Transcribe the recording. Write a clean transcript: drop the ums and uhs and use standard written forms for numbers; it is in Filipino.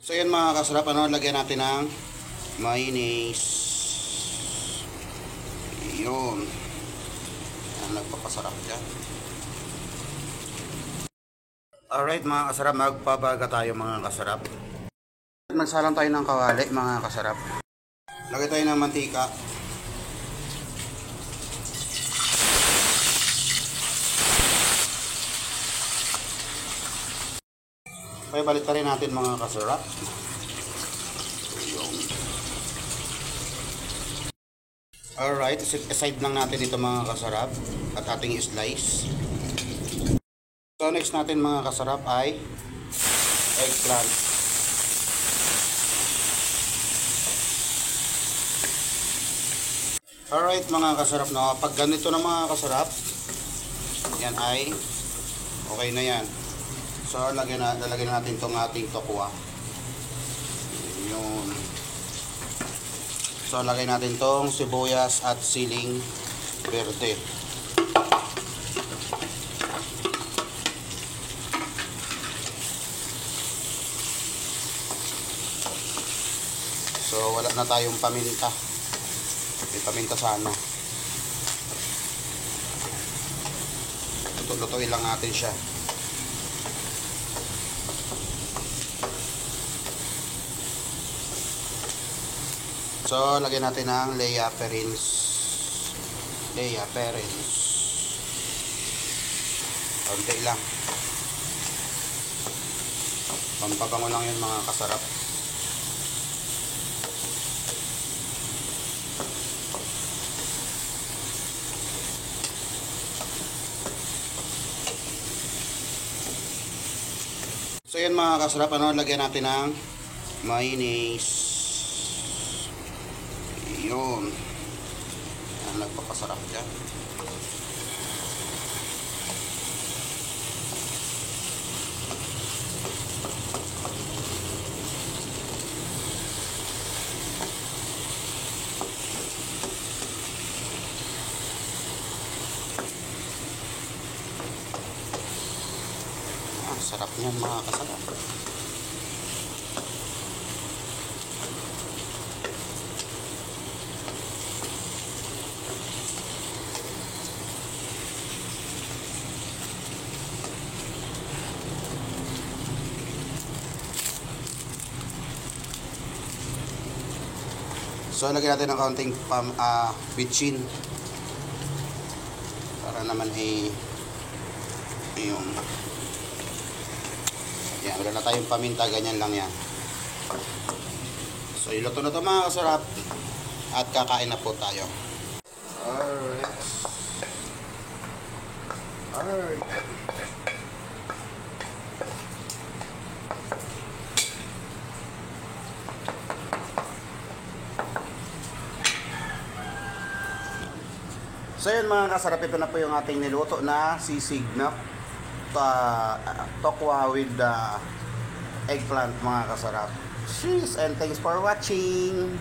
So yan mga kasarap, lagyan natin ng mayonnaise. Yun. Yan, nagpapasarap dyan. Alright mga kasarap, magpabaga tayo mga kasarap. Magsalang tayo ng kawali mga kasarap. Lagay tayo ng mantika. Okay, balik rin natin mga kasarap. Alright, aside lang natin ito mga kasarap at ating slice. So next natin mga kasarap ay eggplant. Alright mga kasarap, no? Pag ganito na mga kasarap, yan ay okay na yan. So lalagyan natin itong ating tokwa. Yun. So lagay natin itong sibuyas at siling verde. So wala na tayong paminta. May paminta sana. Lutuin lang natin siya. So lagyan natin ng Lea Perrins. Konti lang. Pampabango lang yun mga kasarap. So yan mga kasarap, lagyan natin ng mayonnaise. Yun. Yan, nagpapasarap dyan. Sarap niyan mga kasarap. So lagyan natin ng kaunting bitchin para naman yung yan, wala na tayong paminta, ganyan lang yan. So iluto na ito mga kasarap at kakain na po tayo. Alright. So yun mga kasarap, ito na po yung ating niluto na sisig na tokwa with eggplant mga kasarap. Cheers and thanks for watching.